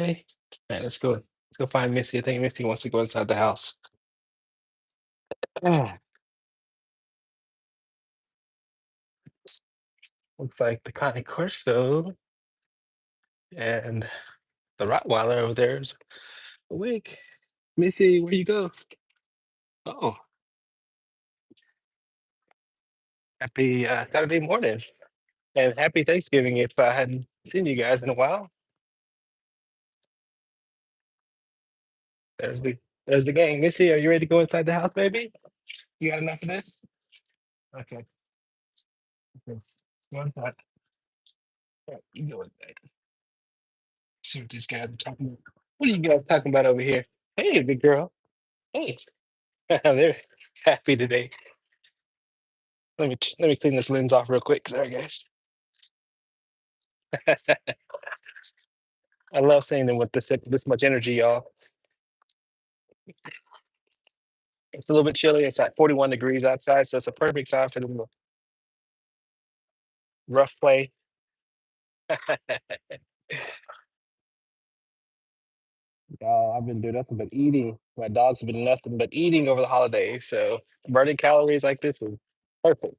Hey, man, let's go. Let's go find Missy. I think Missy wants to go inside the house. Ah, looks like the Connie Corso and the Rottweiler over there is awake. Missy, where you go? Oh, happy Saturday morning and happy Thanksgiving. If I hadn't seen you guys in a while, there's the there's the gang. Missy, are you ready to go inside the house, baby? You got enough of this? Okay, let's go inside. All right, you go inside. See what these guys are talking about. What are you guys talking about over here? Hey, big girl. Hey. They're happy today. Let me clean this lens off real quick. Sorry, guys. I love seeing them with this much energy, y'all. It's a little bit chilly. It's like 41 degrees outside, so it's a perfect time for them to rough play. Y'all, I've been doing nothing but eating. My dogs have been nothing but eating over the holidays. So burning calories like this is perfect.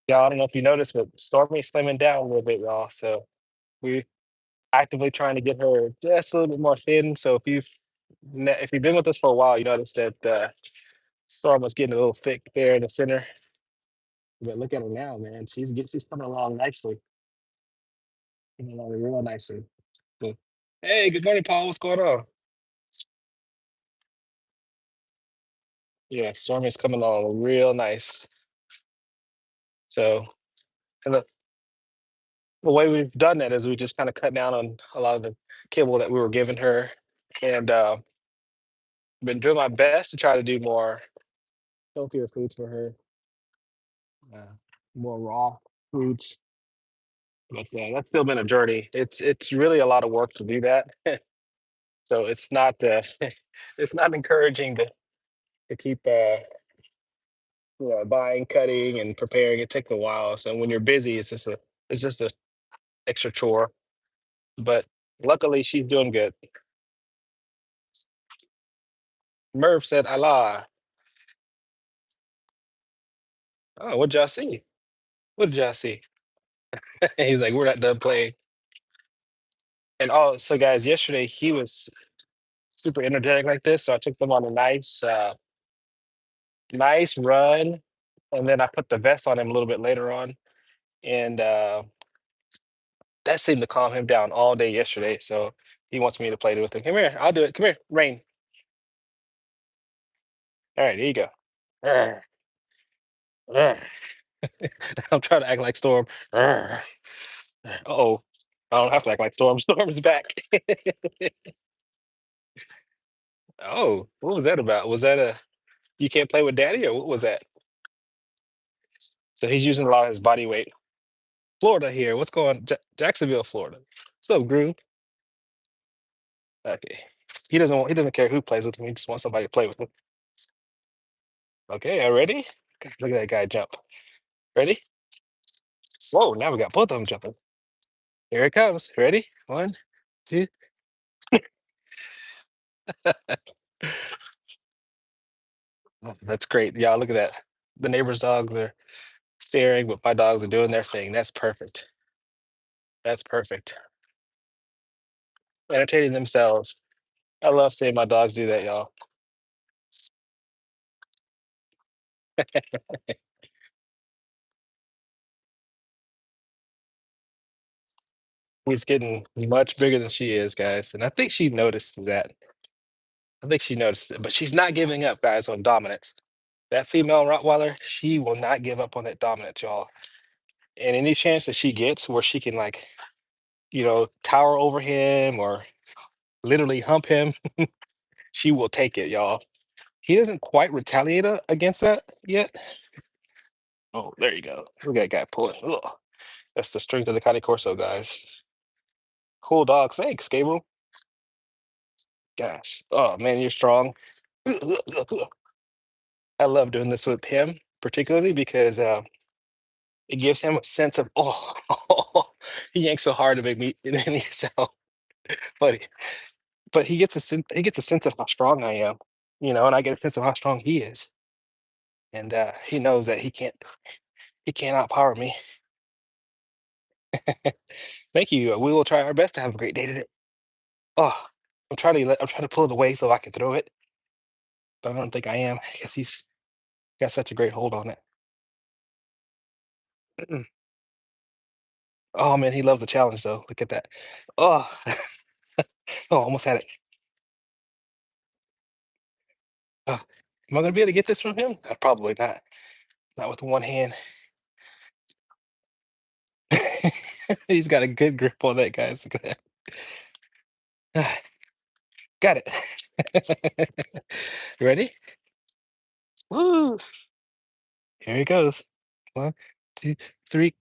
Y'all, I don't know if you noticed, but Stormy's slimming down a little bit, y'all. So we actively trying to get her just a little bit more thin. So if you've been with us for a while, you notice that Storm was getting a little thick there in the center. But look at her now, man. She's coming along nicely. Coming along real nicely. So, hey, good morning, Paul. What's going on? Yeah, Storm is coming along real nice. So, and the way we've done that is we just kind of cut down on a lot of the kibble that we were giving her, and been doing my best to try to do more healthier foods for her, uh, more raw foods. But yeah, that's still been a journey. It's really a lot of work to do that. So it's not it's not encouraging to keep buying, cutting, and preparing. It takes a while. So when you're busy, it's just a extra chore. But luckily, she's doing good. Merv said, "Allah." Oh, what y'all see? What did y'all see? He's like, "We're not done playing." And so guys, yesterday he was super energetic like this, so I took them on a nice run, and then I put the vest on him a little bit later on, and that seemed to calm him down all day yesterday. So he wants me to play with him. Come here, I'll do it. Come here, Rain. All right, there you go. Arr, arr. I'm trying to act like Storm. Oh, I don't have to act like Storm. Storm's back. Oh, what was that about? Was that a you can't play with Daddy, or what was that? So he's using a lot of his body weight. Florida here. What's going? Jacksonville, Florida. What's up, Groove? Okay. He doesn't care who plays with him. He just wants somebody to play with him. Okay, are ready? God, look at that guy jump. Ready? Whoa, now we got both of them jumping. Here it comes. Ready? One, two. Oh, that's great. Yeah, look at that. The neighbor's dogs are staring, but my dogs are doing their thing. That's perfect. That's perfect. Entertaining themselves. I love seeing my dogs do that, y'all. He's getting much bigger than she is, guys. And I think she noticed that. I think she noticed it, but she's not giving up, guys, on dominance. That female Rottweiler, she will not give up on that dominance, y'all. And any chance that she gets where she can, like, tower over him or literally hump him, she will take it, y'all. He doesn't quite retaliate against that yet. Oh, there you go. Look at that guy pulling. Ugh. That's the strength of the Cane Corso, guys. Cool dog. Thanks, Gabriel. Gosh. Oh, man, you're strong. I love doing this with him, particularly because It gives him a sense of, oh, he yanks so hard to make me it made me sound funny. But he gets a sense of how strong I am, and I get a sense of how strong he is. And he knows that he can't outpower me. Thank you. We will try our best to have a great day today. Oh, I'm trying to pull it away so I can throw it, but I don't think I am because he's got such a great hold on it. Mm-mm. Oh man, he loves the challenge though. Look at that. Oh, oh, almost had it. Am I gonna be able to get this from him? Probably not. Not with one hand. He's got a good grip on that, guys. Look at that. Got it. Ready? Woo! Here he goes. One, two, three.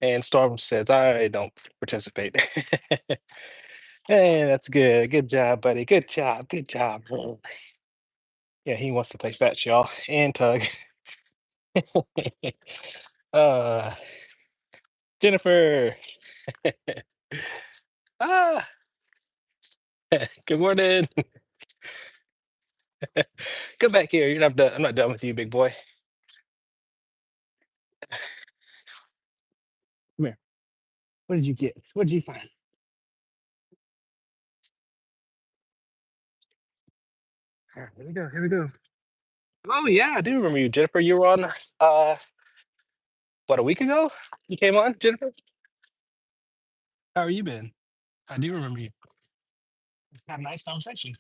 And Storm says, I don't participate. Hey, that's good. Good job, buddy. Good job. Good job. Yeah, he wants to play fetch, y'all, and tug. uh, Jennifer. Ah, good morning. Come back here. You're not done. I'm not done with you, big boy. Come here. What did you get? What did you find? Here we go. Here we go. Oh yeah, I do remember you, Jennifer. You were on what, a week ago? You came on, Jennifer? How are you been? I do remember you. Had a nice conversation.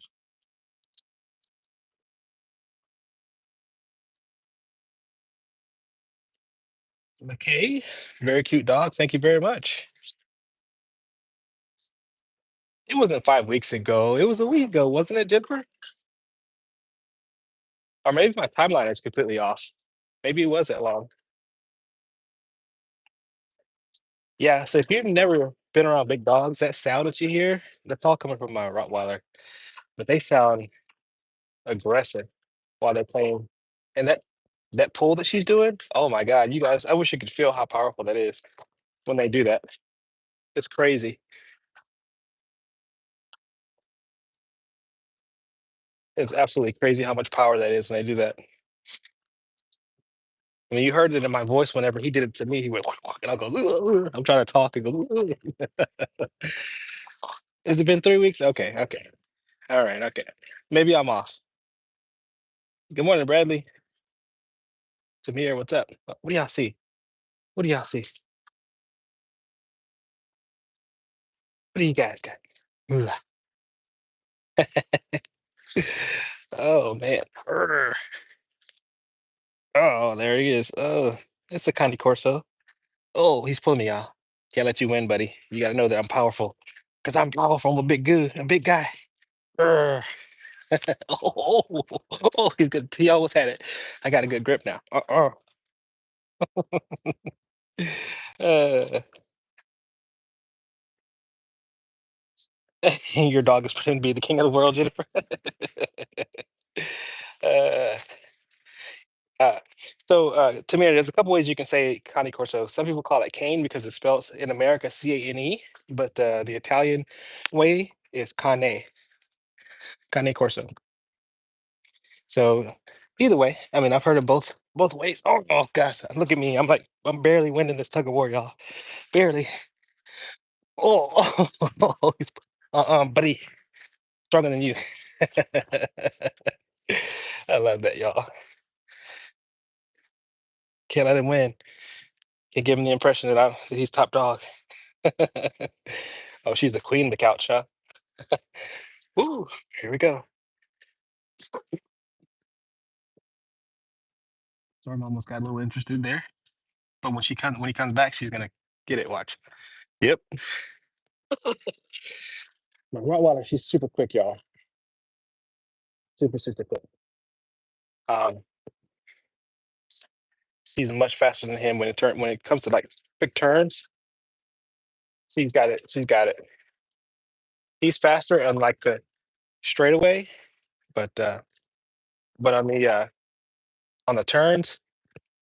Okay. Very cute dog. Thank you very much. It wasn't 5 weeks ago. It was a week ago, wasn't it, Jennifer? Or maybe my timeline is completely off. Maybe it was that long. Yeah, so if you've never been around big dogs, that sound that you hear, that's all coming from my Rottweiler. But they sound aggressive while they're playing. And that pull that she's doing, oh my God, you guys, I wish you could feel how powerful that is when they do that. It's crazy. It's absolutely crazy how much power that is when they do that. I mean, you heard it in my voice whenever he did it to me. He went, and I'll go, "Ugh." I'm trying to talk and go, "Ugh." Has it been 3 weeks? Okay, okay. All right, okay. Maybe I'm off. Good morning, Bradley. Samir, what's up? What do y'all see? What do y'all see? What do you guys got? Ugh. Oh man. Urgh. Oh, there he is. Oh, it's a Conde Corso. Oh, he's pulling me out. Can't let you win, buddy. You gotta know that I'm powerful. Because I'm powerful. I'm a big good, a big guy. Urgh. Oh, oh, he's good. He almost had it. I got a good grip now. Uh, your dog is pretending to be the king of the world, Jennifer. uh, uh, Tamir, there's a couple ways you can say Cane Corso. Some people call it cane because it spells in America Cane, but the Italian way is Cane Corso. So either way, I mean, I've heard of both ways. Oh, oh gosh, look at me. I'm barely winning this tug of war, y'all. Barely. Oh, oh, he's buddy, stronger than you. I love that, y'all. Can't let him win. Can't give him the impression that he's top dog. Oh, she's the queen of the couch, huh? Ooh, here we go. Storm almost got a little interested there, but when he comes back, she's gonna get it. Watch. Yep. My Rottweiler, she's super quick, y'all. Super quick. Um, she's much faster than him when it comes to like quick turns. She's got it. She's got it. He's faster on like the straightaway, but on the turns,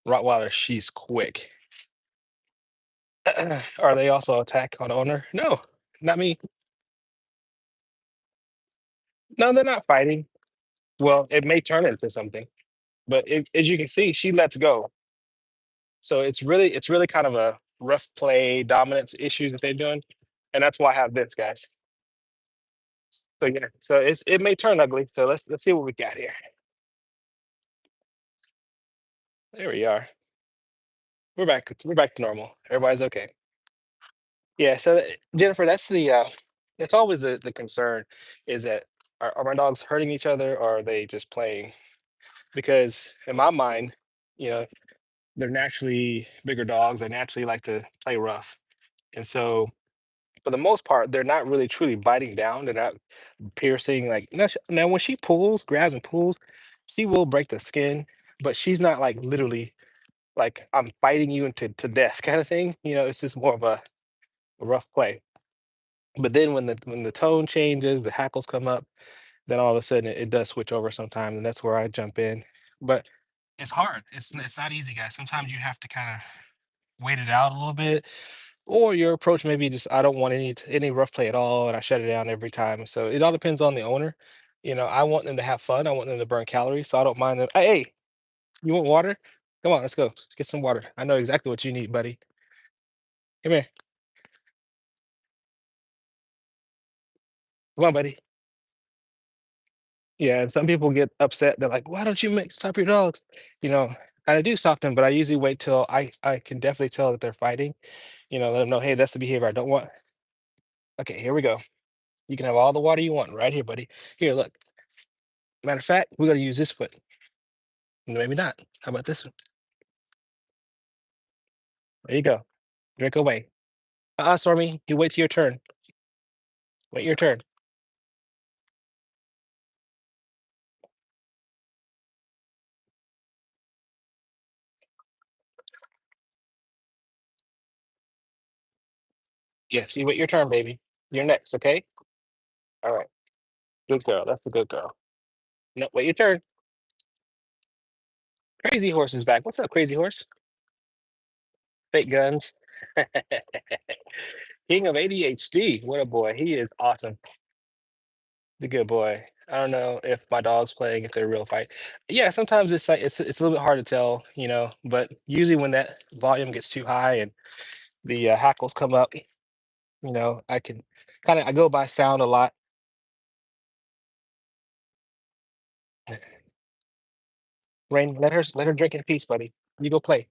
Rottweiler, she's quick. Are they also attack on owner? No, not me. No, they're not fighting. Well, it may turn into something, but as you can see, she lets go. So it's really kind of a rough play dominance issues that they're doing, and that's why I have this, guys. So yeah, so it may turn ugly. So let's see what we got here. There we are. We're back. We're back to normal. Everybody's okay. Yeah. So Jennifer, that's always the concern is that are my dogs hurting each other or are they just playing? Because in my mind, you know, they're naturally bigger dogs. They naturally like to play rough, and so for the most part, they're not really truly biting down. They're not piercing. Like now, when she pulls, grabs and pulls, she will break the skin, but she's not like literally like I'm fighting you into to death kind of thing. It's just more of a rough play. But then when the tone changes, the hackles come up, then all of a sudden it does switch over sometimes, and that's where I jump in. But it's hard. It's not easy, guys. Sometimes you have to kind of wait it out a little bit, or your approach maybe just I don't want any rough play at all, and I shut it down every time. So it all depends on the owner. I want them to have fun. I want them to burn calories, so I don't mind them. Hey, you want water? Come on, let's go. Let's get some water. I know exactly what you need, buddy. Come here. Come on, buddy. Yeah, and some people get upset. They're like, "Why don't you make stop your dogs?" You know, and I do stop them, but I usually wait till I can definitely tell that they're fighting. Let them know, "Hey, that's the behavior I don't want." Okay, here we go. You can have all the water you want right here, buddy. Here, look. Matter of fact, we're gonna use this foot. Maybe not. How about this one? There you go. Drink away. Stormy, you wait till your turn. Wait your turn. Yes, you wait your turn, baby. You're next, okay? All right. Good girl. That's a good girl. No, wait your turn. Crazy horse is back. What's up, crazy horse? Fake guns. King of ADHD. What a boy. He is awesome. The good boy. I don't know if my dog's playing, if they're real fight. Yeah, sometimes it's like it's a little bit hard to tell, but usually when that volume gets too high and the hackles come up, I can I go by sound a lot. Rain, let her drink in peace, buddy. You go play.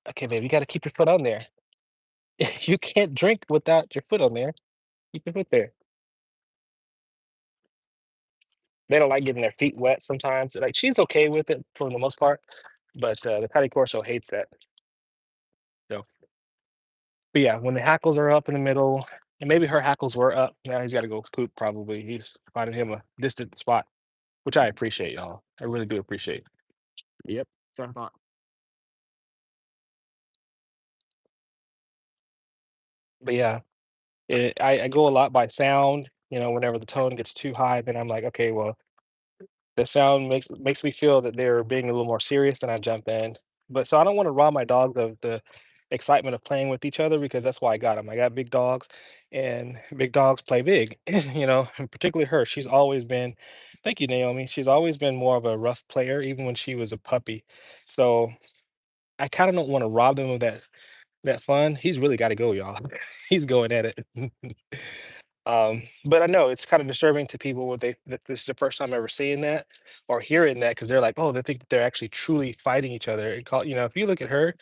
Okay, baby, you gotta keep your foot on there. You can't drink without your foot on there. Keep your foot there. They don't like getting their feet wet sometimes. Like she's okay with it for the most part, but the Patty Corso hates that. So, but yeah, when the hackles are up in the middle, and maybe her hackles were up. Now he's got to go poop. Probably he's finding him a distant spot, which I appreciate, y'all. I really do appreciate. Yep. So I thought. But yeah, I go a lot by sound. Whenever the tone gets too high, then I'm like, okay, well, the sound makes me feel that they're being a little more serious, and I jump in. But so I don't want to rob my dogs of the excitement of playing with each other because that's why I got them. I got big dogs, and big dogs play big. And particularly her. She's always been. Thank you, Naomi. She's always been more of a rough player, even when she was a puppy. So I kind of don't want to rob them of that fun. He's really got to go, y'all. He's going at it. But I know it's kind of disturbing to people when that this is the first time ever seeing that or hearing that because they're like, oh, they think that they're actually truly fighting each other. If you look at her,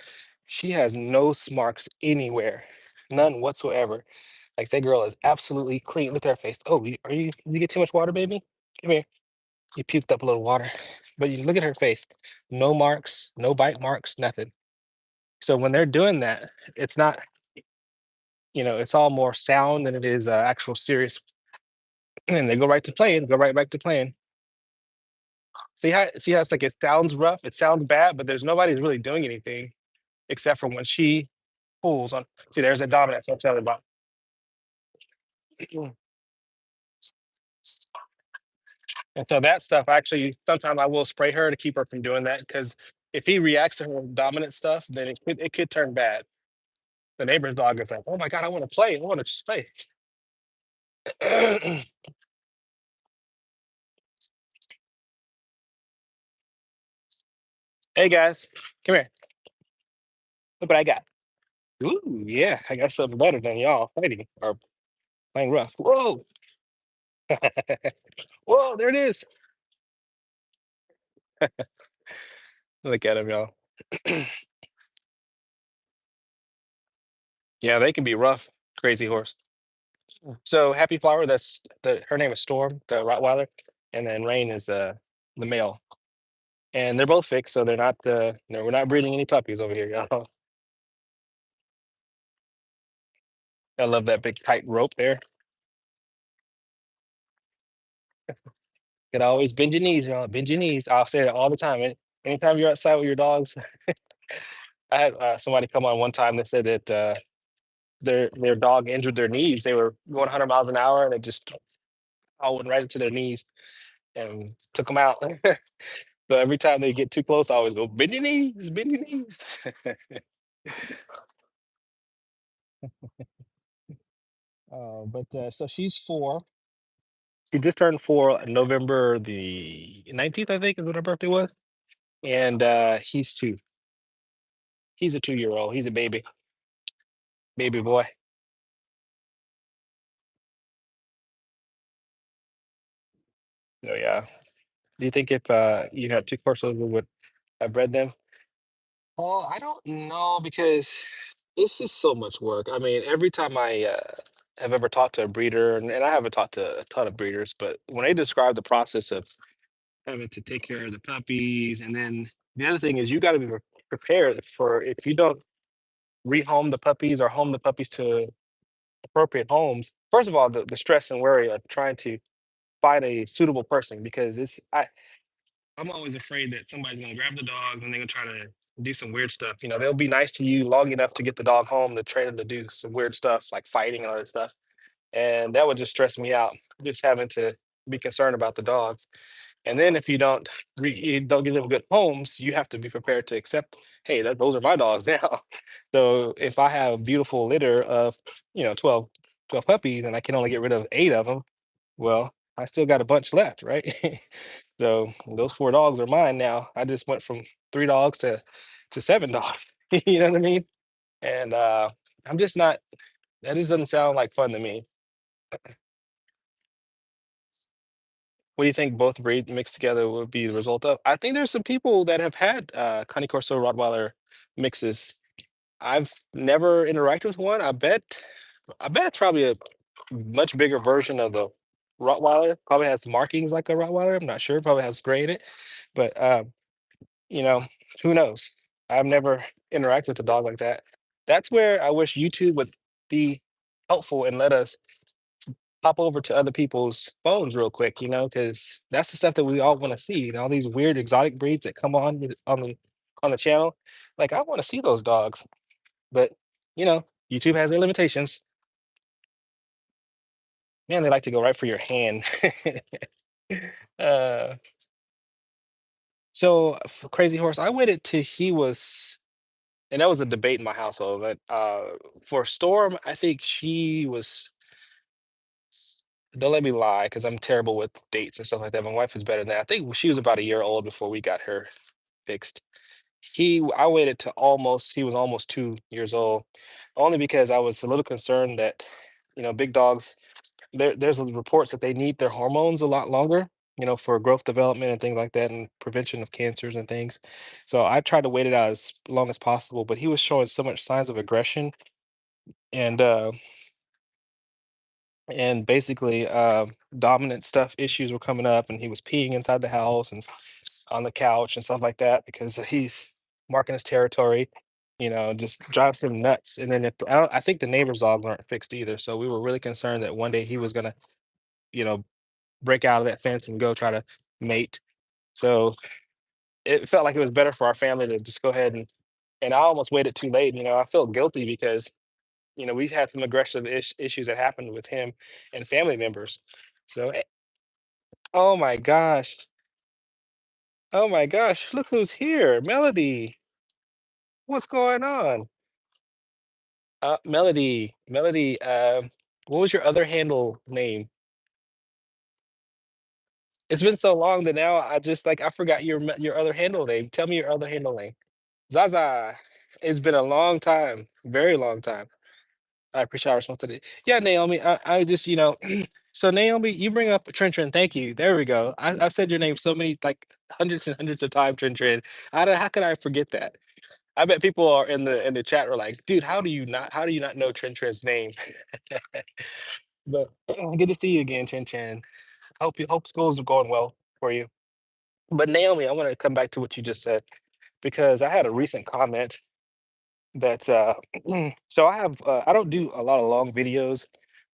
she has no marks anywhere, none whatsoever. Like that girl is absolutely clean. Look at her face. Oh, you get too much water, baby? Come here. You puked up a little water. But you look at her face. No marks, no bite marks, nothing. So when they're doing that, it's not, it's all more sound than it is actual serious. And they go right to playing, go right back to playing. See how it's like it sounds rough, it sounds bad, but there's nobody's really doing anything except for when she pulls on. See, there's that dominance I'm telling you about. And so that stuff actually sometimes I will spray her to keep her from doing that because if he reacts to her dominant stuff, then it could turn bad. The neighbor's dog is like, "Oh my god, I want to play. I want to play." Hey guys, come here. Look what I got. Ooh, yeah, I got something better than y'all fighting or playing rough. Whoa, whoa, there it is. Look at him, y'all. Yeah, they can be rough. Crazy horse. So Happy Flower, that's her name is Storm, the Rottweiler, and then Rain is the male. And they're both fixed, so they're not no, we're not breeding any puppies over here, y'all. I love that big tight rope there. Gotta always bend your knees, y'all. Bend your knees. I'll say that all the time. Anytime you're outside with your dogs, I had somebody come on one time that said that their dog injured their knees. They were going 100 miles an hour and it just all went right into their knees and took them out. So every time they get too close, I always go bend your knees, bend your knees. But so she's 4. She just turned 4 on November the 19th, I think, is what her birthday was. And he's 2. He's a 2-year-old. He's a baby boy. Oh yeah. Do you think if you had 2 Corsos, we would have bred them? Oh, I don't know because it's just so much work. I mean, every time I have ever talked to a breeder, and I haven't talked to a ton of breeders, but when they describe the process of having to take care of the puppies, and then the other thing is you got to be prepared for if you don't rehome the puppies or home the puppies to appropriate homes. First of all, the stress and worry of trying to find a suitable person because I'm always afraid that somebody's gonna grab the dog and they're gonna try to do some weird stuff. You know, they'll be nice to you long enough to get the dog home to train them to do some weird stuff like fighting and all that stuff. And that would just stress me out, just having to be concerned about the dogs. And then if you don't give them good homes, you have to be prepared to accept, hey, those are my dogs now. So if I have a beautiful litter of, 12 puppies and I can only get rid of 8 of them, well, I still got a bunch left, right? So those 4 dogs are mine now. I just went from 3 dogs to 7 dogs. You know what I mean? And I'm just not. That just doesn't sound like fun to me. What do you think both breed mixed together would be the result of? I think there's some people that have had Cane Corso Rottweiler mixes. I've never interacted with one. I bet it's probably a much bigger version of the Rottweiler. Probably has markings like a Rottweiler. I'm not sure. Probably has gray in it. But you know, who knows? I've never interacted with a dog like that. That's where I wish YouTube would be helpful and let us hop over to other people's phones real quick, because that's the stuff that we all want to see. And all these weird exotic breeds that come on the channel. Like I want to see those dogs. But YouTube has their limitations. Man, they like to go right for your hand. uh so for Crazy Horse, I waited till he was. And that was a debate in my household, but, for Storm, I think she was don't let me lie, because 'cause I'm terrible with dates and stuff like that. My wife is better than that. I think she was about a year old before we got her fixed. I waited to he was almost 2 years old, only because I was a little concerned that, big dogs there's reports that they need their hormones a lot longer, for growth development and things like that and prevention of cancers and things. So I tried to wait it out as long as possible, but he was showing so much signs of aggression and basically dominant stuff issues were coming up and he was peeing inside the house and on the couch and stuff like that because he's marking his territory. Just drives him nuts. And then I think the neighbor's dogs aren't fixed either. So we were really concerned that one day he was gonna, you know, break out of that fence and go try to mate. So it felt like it was better for our family to just go ahead and I almost waited too late. I felt guilty because we had some aggressive issues that happened with him and family members. So Oh my gosh. Oh my gosh. Look who's here. Melody. What's going on? Melody. Melody, what was your other handle name? It's been so long that now I just like I forgot your other handle name. Tell me your other handle name. Zaza. It's been a long time, very long time. I appreciate our responsibility. Yeah, Naomi. I just so Naomi, you bring up Trin Trin. Thank you. There we go. I've said your name so many like hundreds and hundreds of times, Trin Trin. How could I forget that? I bet people are in the chat were like, dude, how do you not know Trin Trin's name? But good to see you again, Trin Trin. Hope schools are going well for you. But Naomi, I want to come back to what you just said because I had a recent comment that so I don't do a lot of long videos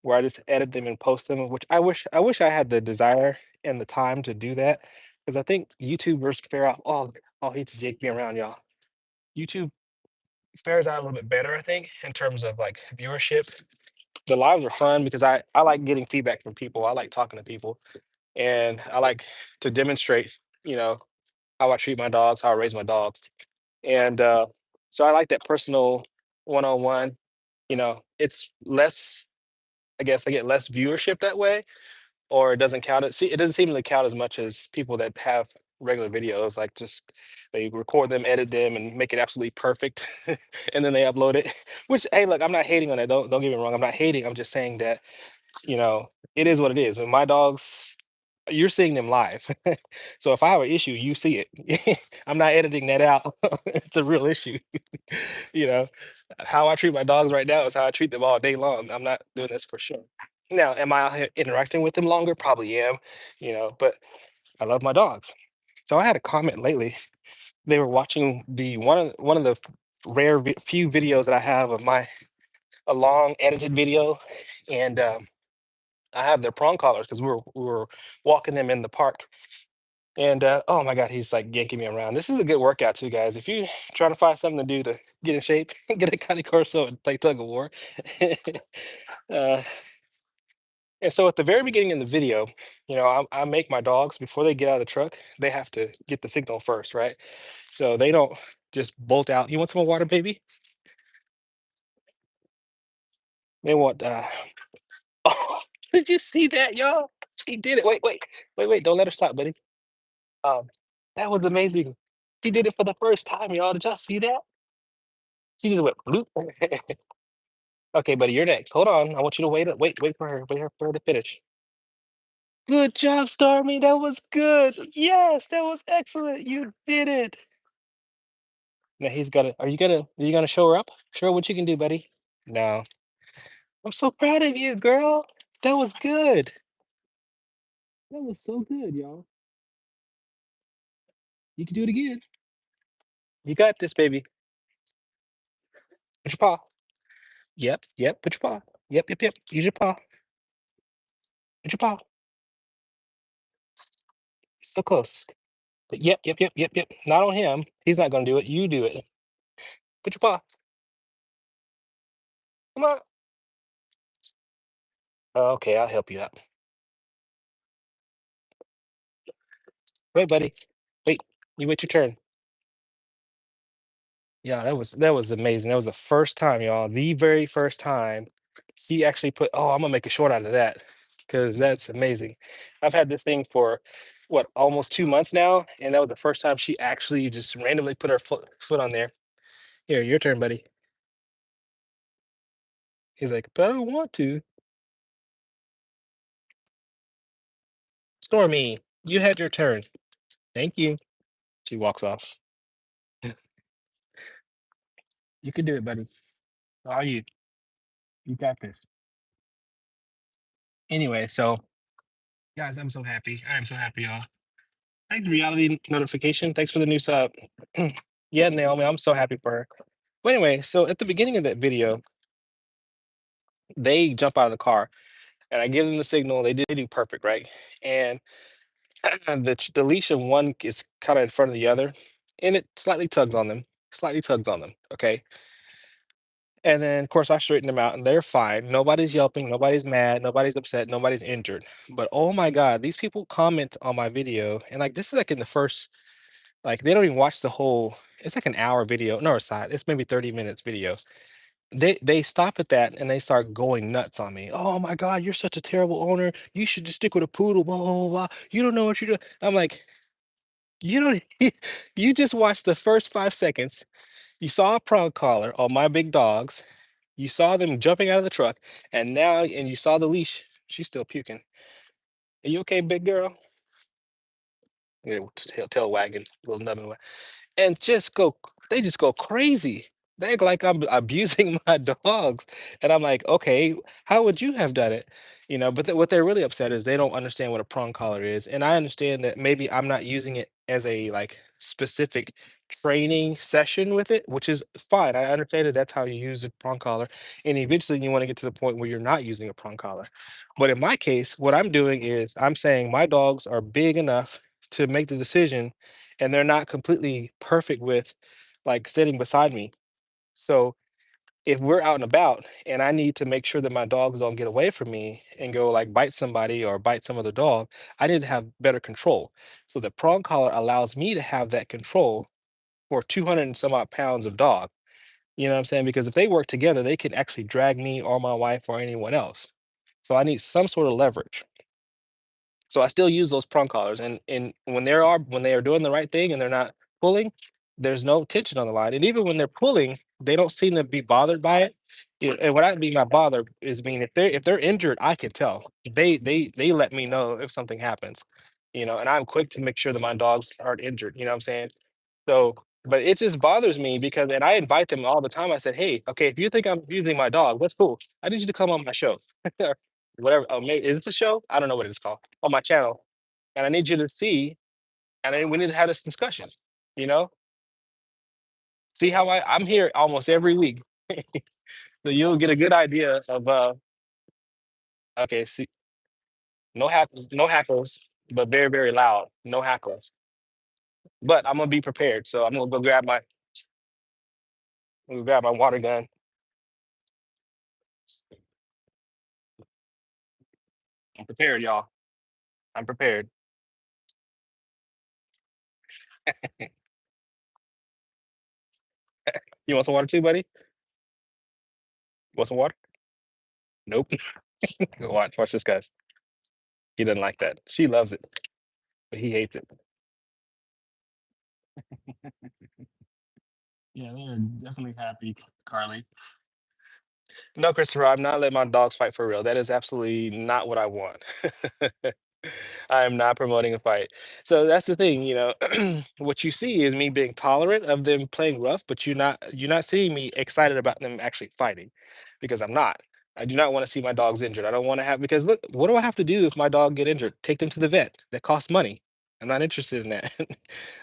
where I just edit them and post them, which I wish I had the desire and the time to do that because I think YouTube versus fair out. Oh, he just jake me around, y'all. YouTube fares out a little bit better, I think, in terms of like viewership. The lives are fun because I like getting feedback from people. I like talking to people, and I like to demonstrate, you know, how I treat my dogs, how I raise my dogs. And so I like that personal one-on-one. It's less, I guess I get less viewership that way, or it doesn't count. It doesn't seem to count as much as people that have regular videos, like just they record them, edit them, and make it absolutely perfect, and then they upload it. Which, hey, look, I'm not hating on it. Don't get me wrong. I'm not hating. I'm just saying that it is what it is. When my dogs, you're seeing them live. So if I have an issue, you see it. I'm not editing that out. It's a real issue. You know, how I treat my dogs right now is how I treat them all day long. I'm not doing this for sure. Now, am I out here interacting with them longer? Probably am, but I love my dogs. So I had a comment lately. They were watching the one of the few videos that I have of my a long edited video, and I have their prong collars because we were walking them in the park. And oh my God, he's like yanking me around. This is a good workout too, guys. If you trying to find something to do to get in shape, get a Cane Corso and play tug of war. uh, and so at the very beginning of the video, I make my dogs before they get out of the truck, they have to get the signal first, right? So they don't just bolt out. You want some more water, baby? They want. Oh, did you see that, y'all? He did it. Wait. Don't let her stop, buddy. Um, that was amazing. He did it for the first time, y'all. Did y'all see that? She just went bloop. Okay, buddy, you're next. Hold on. I want you to wait for her. For her to finish. Good job, Stormy. That was good. Yes, that was excellent. You did it. Now he's got to. Are you gonna show her up? Show her what you can do, buddy. No. I'm so proud of you, girl. That was good. That was so good, y'all. You can do it again. You got this, baby. Put your paw. Yep. Put your paw. Yep. Use your paw. Put your paw. So close. But yep. Not on him. He's not gonna do it. You do it. Put your paw. Come on. Okay, I'll help you out. Wait, buddy. Wait. You wait your turn. Yeah, that was amazing. That was the first time, y'all. The very first time she actually put. Oh, I'm gonna make a short out of that because that's amazing. I've had this thing for what almost 2 months now, and that was the first time she actually just randomly put her foot on there. Here, your turn, buddy. He's like, but I don't want to. Stormy, you had your turn. Thank you. She walks off. You can do it, buddy. How are you? You got this. Anyway, so guys, I'm so happy. I am so happy, y'all. Thanks, reality notification. Thanks for the new sub. Yeah, Naomi, I'm so happy for her. But anyway, so at the beginning of that video, they jump out of the car and I give them the signal. They did do perfect, right? And the leash of one is kind of in front of the other, and it slightly tugs on them. Slightly tugs on them. Okay. And then, of course, I straighten them out, and they're fine. Nobody's yelping, nobody's mad, nobody's upset, nobody's injured. But oh my god, these people comment on my video, and like this is like in the first, like they don't even watch the whole. It's like an hour video. No, it's not. It's maybe 30 minutes video. They stop at that and they start going nuts on me. Oh my god, you're such a terrible owner. You should just stick with a poodle. Blah blah blah. Blah. You don't know what you're doing. I'm like, you don't. You just watched the first 5 seconds. You saw a prong collar on my big dogs. You saw them jumping out of the truck, and you saw the leash. She's still puking. Are you okay, big girl? Yeah, tail wagging, little nubbin and just go they just go crazy. They act like I'm abusing my dogs, and I'm like, "Okay, how would you have done it?" But what they're really upset is they don't understand what a prong collar is, and I understand that maybe I'm not using it as a, like, specific training session with it, which is fine. I understand that that's how you use a prong collar, and eventually you wanna get to the point where you're not using a prong collar. But in my case, what I'm doing is I'm saying my dogs are big enough to make the decision and they're not completely perfect with like sitting beside me. So if we're out and about and I need to make sure that my dogs don't get away from me and go like bite somebody or bite some other dog, I need to have better control. So the prong collar allows me to have that control for 200 and some odd pounds of dog. You know what I'm saying? Because if they work together, they can actually drag me or my wife or anyone else. So I need some sort of leverage. So I still use those prong collars, and when they are doing the right thing and they're not pulling, there's no tension on the line. And even when they're pulling, they don't seem to be bothered by it. And what I mean by bother is mean if they're injured, I can tell. They let me know if something happens, and I'm quick to make sure that my dogs aren't injured. You know what I'm saying? So, but it just bothers me because, and I invite them all the time. I said, hey, okay, if you think I'm abusing my dog, that's cool. I need you to come on my show. Whatever. Oh, maybe is this a show? I don't know what it's called on my channel, and I need you to see, and then we need to have this discussion. You know, see how I'm here almost every week, so you'll get a good idea of. Okay, see, no hackles, no hackles, but very very loud. No hackles, but I'm gonna be prepared. So I'm gonna grab my water gun. I'm prepared, y'all. I'm prepared. You want some water too, buddy? You want some water? Nope. Watch this, guy. He doesn't like that. She loves it, but he hates it. Yeah, they're definitely happy, Carly. No, Christopher, I'm not letting my dogs fight for real. That is absolutely not what I want. I am not promoting a fight. So that's the thing, what you see is me being tolerant of them playing rough, but you're not seeing me excited about them actually fighting because I'm not. I do not want to see my dogs injured. I don't want to have because look, what do I have to do if my dog get injured? Take them to the vet. That costs money. I'm not interested in that.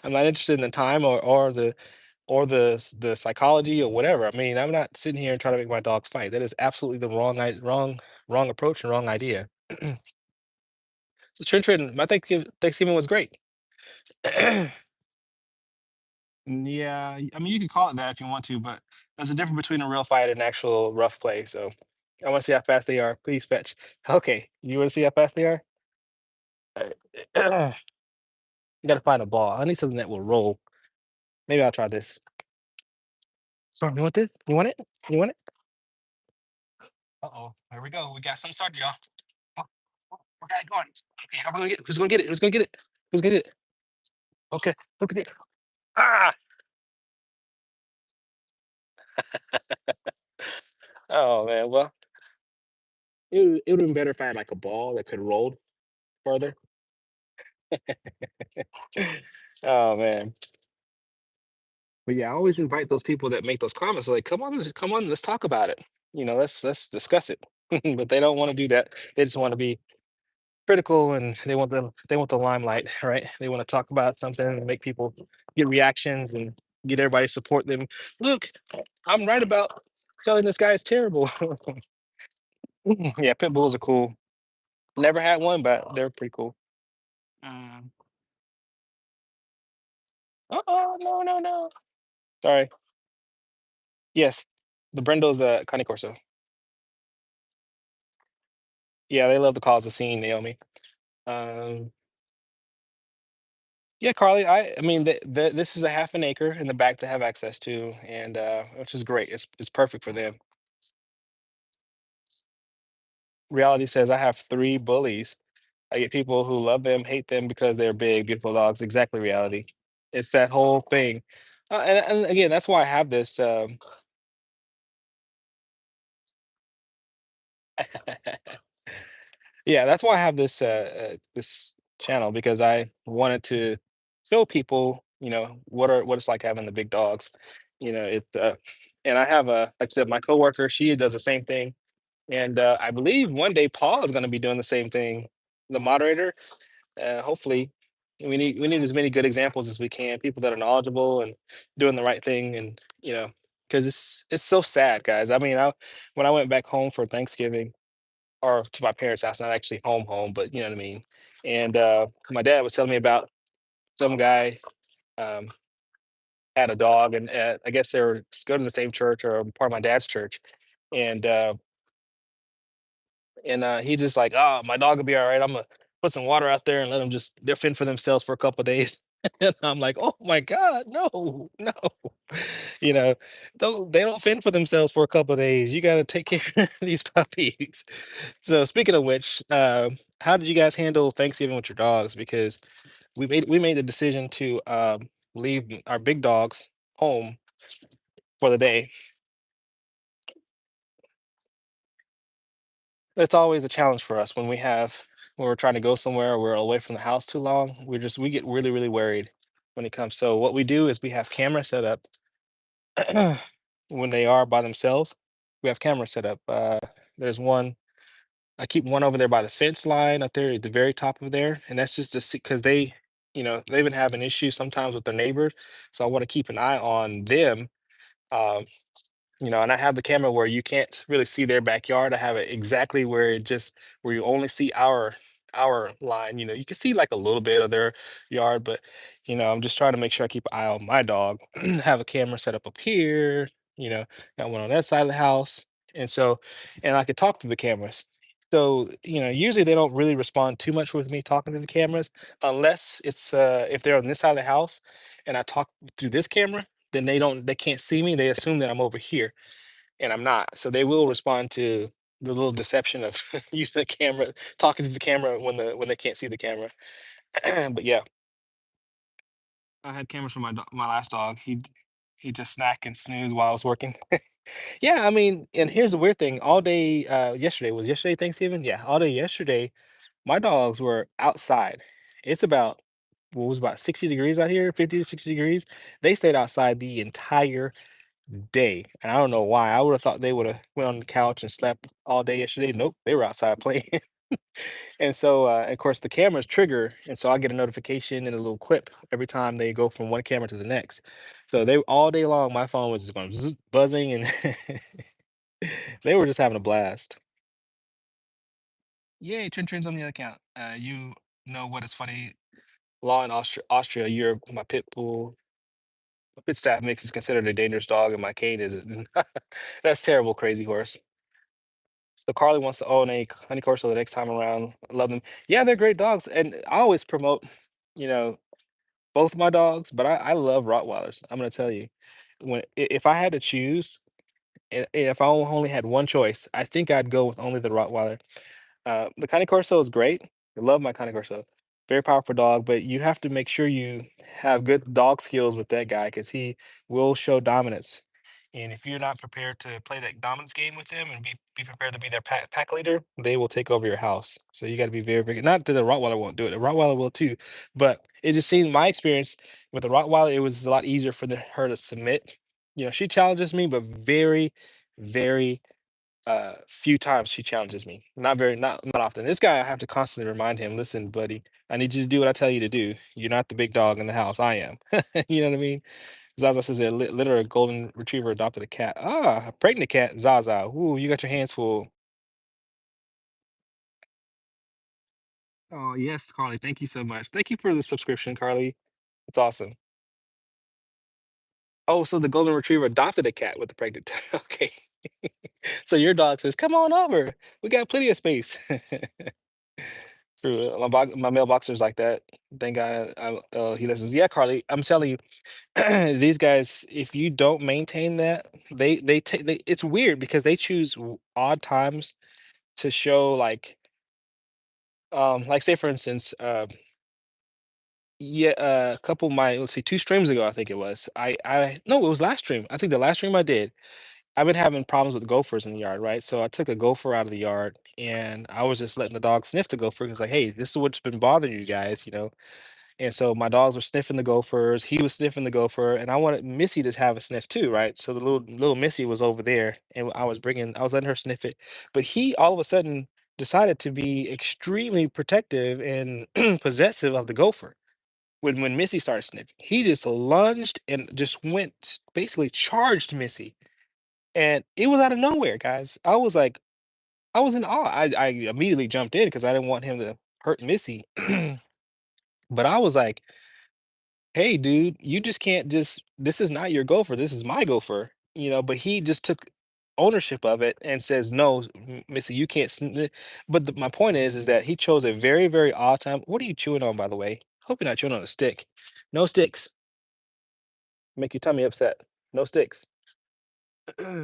I'm not interested in the time or the psychology or whatever. I mean, I'm not sitting here and trying to make my dogs fight. That is absolutely the wrong approach and wrong idea. So Trinitrin, my Thanksgiving was great. Yeah, I mean you can call it that if you want to, but there's a difference between a real fight and actual rough play. So I want to see how fast they are. Please fetch. Okay, you want to see how fast they are? You gotta find a ball. I need something that will roll. Maybe I'll try this. So you want this? You want it? You want it? Uh-oh. Here we go. We got some started, y'all. Oh, oh, we got it going. Okay, how we gonna get it? Who's gonna get it? Who's gonna get it? Who's gonna get it? Okay, look at it. Ah! Oh man, well, it would have been better if I had like a ball that could roll further. Oh man. But yeah, I always invite those people that make those comments, like, come on, let's talk about it. Let's discuss it. But they don't want to do that. They just want to be critical and they want the limelight, right? They want to talk about something and make people get reactions and get everybody to support them. Look, I'm right about telling this guy is terrible. Yeah, pit bulls are cool. Never had one, but they're pretty cool. Mm. Oh no no no. Sorry. Yes. The Brindle's a Cane Corso. Yeah, they love to cause a scene, Naomi. Um, yeah, Carly, I mean, this is a half an acre in the back to have access to, and which is great. It's perfect for them. Reality says I have 3 bullies. I get people who love them, hate them because they're big, beautiful dogs. Exactly, reality. It's that whole thing. And again, that's why I have this. Yeah, that's why I have this channel because I wanted to show people, what it's like having the big dogs. And I have like I said, my coworker, she does the same thing, and I believe one day Paul is going to be doing the same thing. The moderator, hopefully, we need as many good examples as we can, people that are knowledgeable and doing the right thing, and because it's so sad, guys. I mean, when I went back home for Thanksgiving or to my parents' house, not actually home, but you know what I mean. And my dad was telling me about some guy um, had a dog, and I guess they were go to the same church or part of my dad's church, and he just like, oh, my dog will be all right. I'm gonna put some water out there and let them just they'll fend for themselves for a couple of days. And I'm like, oh my God, no, no, you know, they don't fend for themselves for a couple of days. You got to take care of these puppies. So speaking of which, how did you guys handle Thanksgiving with your dogs? Because we made the decision to leave our big dogs home for the day. It's always a challenge for us when we're trying to go somewhere or we're away from the house too long. We get really, really worried when it comes. So what we do is we have cameras set up when they are by themselves. We have cameras set up. There's one. I keep one over there by the fence line up there at the very top of there, and that's just to see because they've been having issues sometimes with their neighbors. So I want to keep an eye on them. Um, and I have the camera where you can't really see their backyard. I have it exactly where you only see our line. You can see like a little bit of their yard, but I'm just trying to make sure I keep an eye on my dog. Have a camera set up here, you know, got one on that side of the house. And so, and I could talk to the cameras. So, usually they don't really respond too much with me talking to the cameras unless it's if they're on this side of the house and I talk through this camera, then they can't see me. They assume that I'm over here and I'm not. So they will respond to the little deception of using the camera, talking to the camera when they can't see the camera. But yeah, I had cameras for my last dog. He just snack and snooze while I was working. Yeah, I mean, and here's the weird thing. All day yesterday was yesterday Thanksgiving. Yeah, all day yesterday, my dogs were outside. It's about what was about 60 degrees out here, 50 to 60 degrees. They stayed outside the entire day, and I don't know why. I would have thought they would have went on the couch and slept all day yesterday. Nope, they were outside playing. And so, of course, the cameras trigger, and so I get a notification and a little clip every time they go from one camera to the next. So they all day long, my phone was just going buzzing, and they were just having a blast. Yay, Trin on the account. You know what is funny? Law in Austria, my pit bull, my pit staff mix is considered a dangerous dog, and my cane isn't. That's terrible, crazy horse. So Carly wants to own a Honey Corso the next time around. I love them. Yeah, they're great dogs, and I always promote, you know, both my dogs, but I love Rottweilers. I'm gonna tell you, if I had to choose, and if I only had one choice, I think I'd go with only the Rottweiler. The Cane Corso is great. I love my Cane Corso. Very powerful dog, but you have to make sure you have good dog skills with that guy because he will show dominance. And if you're not prepared to play that dominance game with them and be prepared to be their pack leader, they will take over your house. So you got to be very, very, not that the Rottweiler won't do it. The Rottweiler will too. But it just seemed my experience with the Rottweiler, it was a lot easier for her to submit. She challenges me, but very, very few times she challenges me. Not often. This guy, I have to constantly remind him, listen, buddy, I need you to do what I tell you to do. You're not the big dog in the house. I am. You know what I mean? Zaza says a litter of golden retriever adopted a cat. Ah, a pregnant cat, Zaza. Ooh, you got your hands full. Oh yes, Carly. Thank you so much. Thank you for the subscription, Carly. It's awesome. Oh, so the golden retriever adopted a cat with the pregnant. Okay. So your dog says, "Come on over. We got plenty of space." True. My male boxer's like that. Thank God. He listens. Yeah, Carly. I'm telling you, these guys. If you don't maintain that, they take. It's weird because they choose odd times to show like say for instance, yeah, a couple of my let's see, 2 streams ago, I think it was. I no, it was last stream. I think the last stream I did, I've been having problems with gophers in the yard, right? So I took a gopher out of the yard and I was just letting the dog sniff the gopher. It's like, hey, this is what's been bothering you guys, you know. And so my dogs were sniffing the gophers, he was sniffing the gopher, and I wanted Missy to have a sniff too, right? So the little Missy was over there, and I was letting her sniff it, but he all of a sudden decided to be extremely protective and possessive of the gopher. When Missy started sniffing, he just lunged and just basically charged Missy, and it was out of nowhere, guys. I was in awe. I immediately jumped in because I didn't want him to hurt Missy, but I was like, "Hey, dude, you just can't just this is not your gopher, this is my gopher," you know, but he just took ownership of it and says, "No, Missy, you can't but my point is that he chose a very, very odd time. What are you chewing on, by the way? Hope you're not chewing on a stick. No sticks. Make your tummy upset. No sticks.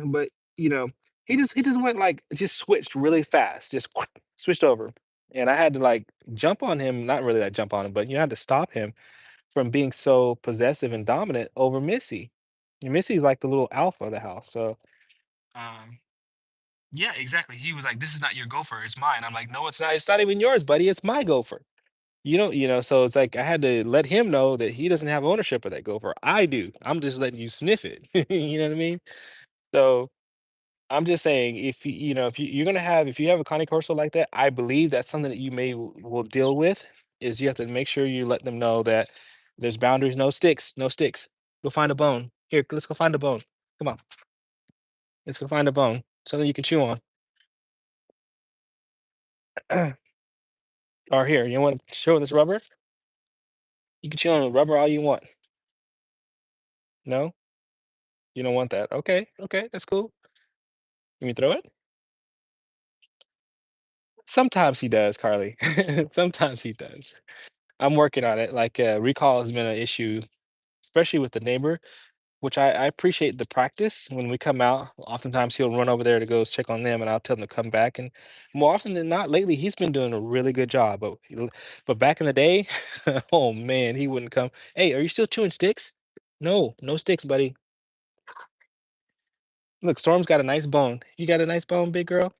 But you know, he just went like just switched really fast, just switched over. And I had to like jump on him, not really like jump on him, but you had to stop him from being so possessive and dominant over Missy. And Missy's like the little alpha of the house. So um yeah, exactly. He was like, "This is not your gopher, it's mine." I'm like, "No, it's not. It's not even yours, buddy. It's my gopher." So it's like I had to let him know that he doesn't have ownership of that gopher. I do. I'm just letting you sniff it. You know what I mean? So I'm just saying, if you're gonna have if you have a Connie Corso like that, I believe that's something that you will deal with. Is you have to make sure you let them know that there's boundaries, no sticks, no sticks. Go find a bone. Here, let's go find a bone. Come on, let's go find a bone. Something you can chew on. Or here, you want to show this rubber? You can chew on the rubber all you want. No, you don't want that. Okay, okay, that's cool. Can you throw it? Sometimes he does, Carly. Sometimes he does. I'm working on it. Like recall has been an issue, especially with the neighbor. Which I appreciate the practice. When we come out, oftentimes he'll run over there to go check on them, and I'll tell him to come back. And more often than not, lately he's been doing a really good job. But back in the day, oh man, he wouldn't come. Hey, are you still chewing sticks? No, no sticks, buddy. Look, Storm's got a nice bone. You got a nice bone, big girl.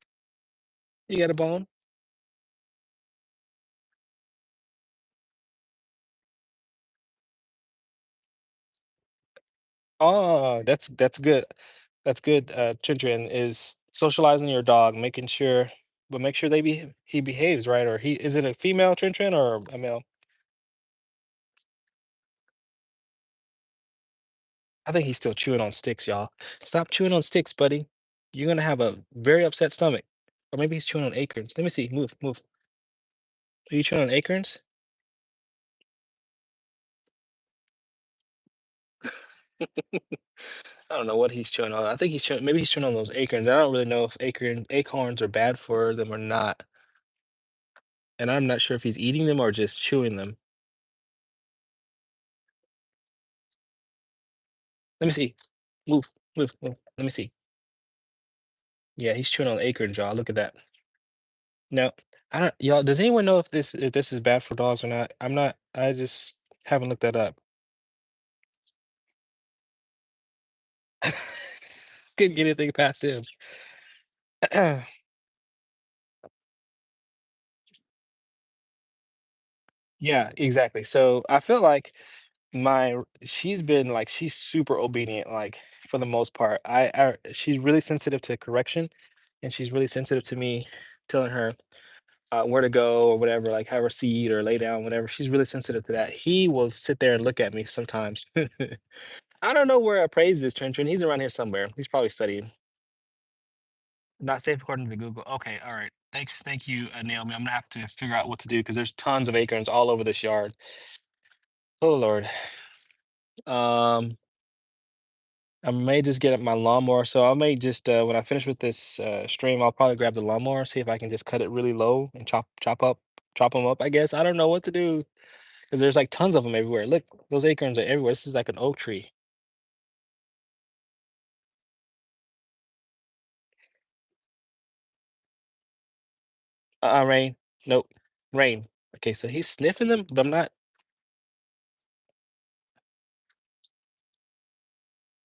You got a bone. Oh, that's good. That's good. Children is socializing your dog, making sure, but make sure he behaves right. Or he is it a female Trin or a male? I think he's still chewing on sticks, y'all. Stop chewing on sticks, buddy. You're gonna have a very upset stomach. Or maybe he's chewing on acorns. Let me see. Move, move. Are you chewing on acorns? I don't know what he's chewing on. I think maybe he's chewing on those acorns. I don't really know if acorns are bad for them or not. And I'm not sure if he's eating them or just chewing them. Let me see. Move, move, move. Let me see. Yeah, he's chewing on acorns, y'all. Look at that. Now, I don't y'all, does anyone know if this is bad for dogs or not? I'm not I just haven't looked that up. Couldn't get anything past him. Yeah, exactly. So I feel like she's super obedient, like for the most part. She's really sensitive to correction, and she's really sensitive to me telling her where to go or whatever, like have her seat or lay down, whatever. She's really sensitive to that. He will sit there and look at me sometimes. I don't know where I praise this Trent. He's around here somewhere. He's probably studying. Not safe according to Google. Okay, all right. Thank you, Naomi. I'm gonna have to figure out what to do because there's tons of acorns all over this yard. Oh Lord. Um, I may just get up my lawnmower. So I may just when I finish with this stream, I'll probably grab the lawnmower, see if I can just cut it really low and chop them up. I guess I don't know what to do because there's like tons of them everywhere. Look, those acorns are everywhere. This is like an oak tree. Rain. Nope. Rain. Okay, so he's sniffing them, but I'm not.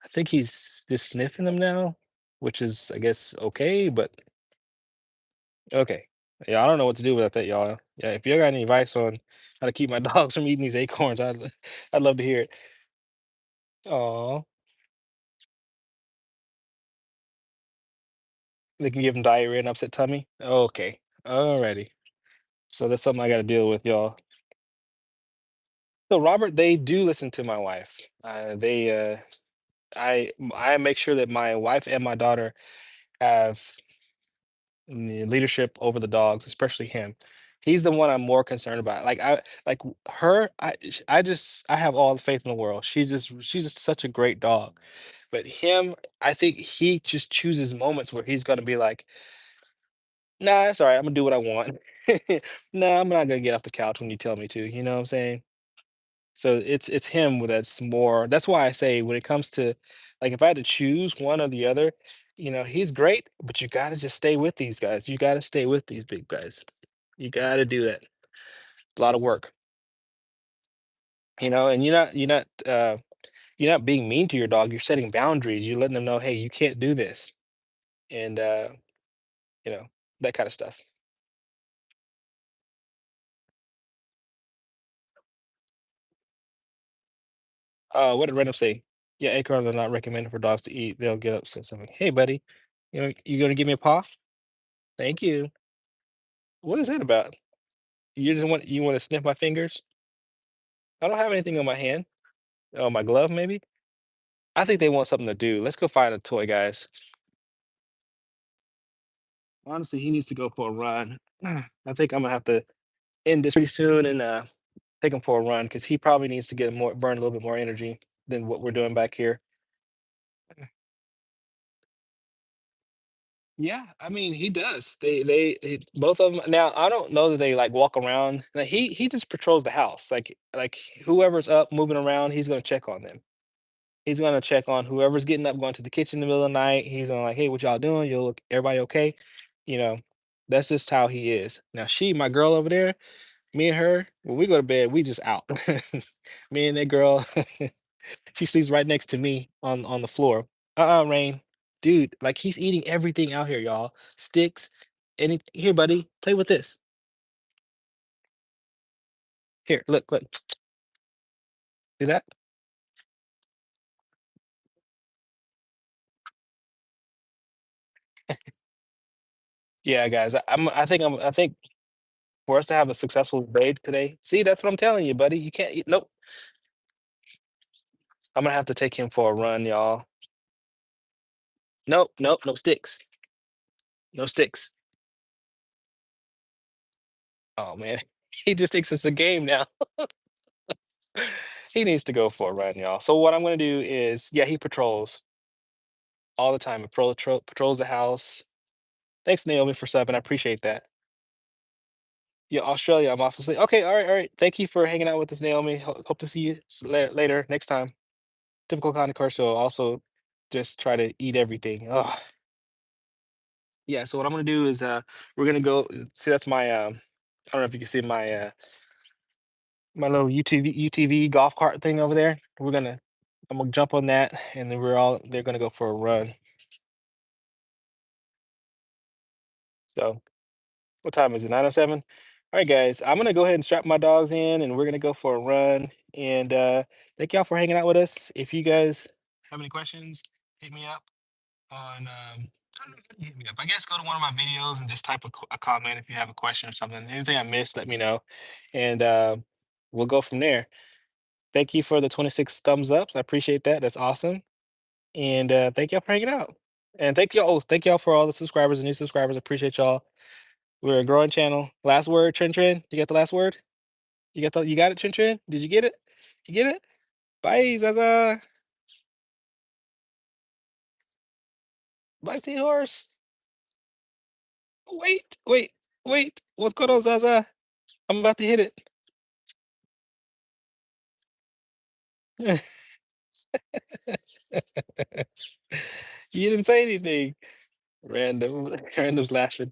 I think he's just sniffing them now, which is, I guess, okay, but okay. Yeah, I don't know what to do with that, y'all. Yeah, if you got any advice on how to keep my dogs from eating these acorns, I'd love to hear it. Aw, they can give them diarrhea and upset tummy. Okay, alrighty. So that's something I got to deal with, y'all. So Robert, they do listen to my wife. I make sure that my wife and my daughter have leadership over the dogs, especially him. He's the one I'm more concerned about. Her, I have all the faith in the world. She's just such a great dog. But him, I think he just chooses moments where he's gonna be like, nah, it's all right, I'm gonna do what I want. Nah, I'm not gonna get off the couch when you tell me to, you know what I'm saying? So it's him that's more that's why I say when it comes to like if I had to choose one or the other, he's great, but you gotta just stay with these guys. You gotta stay with these big guys. You gotta do that. A lot of work, and you're not being mean to your dog. You're setting boundaries. You're letting them know, hey, you can't do this. And you know, that kind of stuff. What did Random say? Yeah, acorns are not recommended for dogs to eat. They'll get upset. Something. Hey, buddy, you gonna give me a paw? Thank you. What is that about? You want to sniff my fingers? I don't have anything on my hand. Oh, my glove maybe? I think they want something to do. Let's go find a toy, guys. Honestly, he needs to go for a run. I think I'm gonna have to end this pretty soon and take him for a run because he probably needs to get more burn a little bit more energy than what we're doing back here. Yeah, I mean he does. Both of them. Now I don't know that they like walk around. Like, he just patrols the house. Like whoever's up moving around, he's gonna check on them. He's gonna check on whoever's getting up, going to the kitchen in the middle of the night. He's gonna like, hey, what y'all doing? You look, everybody okay? You know, that's just how he is. Now my girl over there, me and her, when we go to bed, we just out. Me and that girl, she sleeps right next to me on the floor. Rain, dude, like he's eating everything out here, y'all. Sticks, here, buddy, play with this. Here, look, see that? Yeah, guys, I think for us to have a successful day today, see, that's what I'm telling you, buddy. You can't eat. Nope. I'm gonna have to take him for a run, y'all. Nope, nope, no sticks. No sticks. Oh man. He just thinks it's a game now. He needs to go for a run, y'all. So what I'm gonna do is, yeah, he patrols all the time. He patrols the house. Thanks, Naomi, for subbing. I appreciate that. Yeah, Australia, I'm off to sleep. Okay, all right. Thank you for hanging out with us, Naomi. Hope to see you later next time. Typical kind of so also just try to eat everything. Ugh. Yeah, so what I'm gonna do is we're gonna go see that's my I don't know if you can see my little UTV golf cart thing over there. I'm gonna jump on that and then they're gonna go for a run. So what time is it? 9:07? All right, guys. I'm gonna go ahead and strap my dogs in and we're gonna go for a run. And thank y'all for hanging out with us. If you guys have any questions, hit me up on I don't know, how do you hit me up. I guess go to one of my videos and just type a comment if you have a question or something. Anything I missed, let me know. And we'll go from there. Thank you for the 26 thumbs ups. I appreciate that. That's awesome. And thank y'all for hanging out. And thank y'all for all the subscribers and new subscribers. I appreciate y'all. We're a growing channel. Last word, Trin. You got the last word? You got it, Trin? Did you get it? You get it? Bye, Zaza. My seahorse. Wait, wait, wait. What's going on, Zaza? I'm about to hit it. You didn't say anything. Random, random's laughing.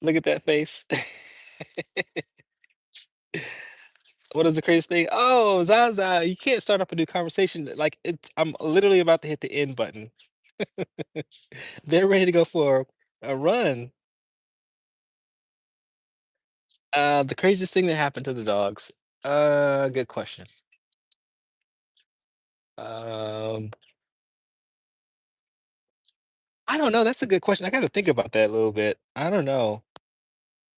Look at that face. What is the craziest thing? Oh, Zaza, you can't start up a new conversation. Like it's, I'm literally about to hit the end button. They're ready to go for a run. The craziest thing that happened to the dogs. Good question. Um, I don't know. That's a good question. I got to think about that a little bit. I don't know.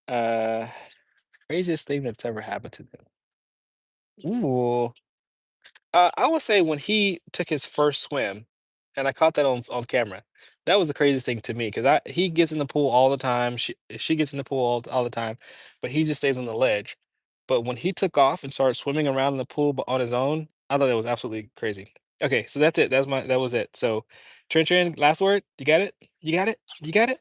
Uh, craziest thing that's ever happened to them. Ooh. I would say when he took his first swim, and I caught that on camera. That was the craziest thing to me because I he gets in the pool all the time. She gets in the pool all the time, but he just stays on the ledge. But when he took off and started swimming around in the pool on his own, I thought it was absolutely crazy. Okay, so that's it. That was it. So, Trin Trin, last word. You got it. You got it. You got it.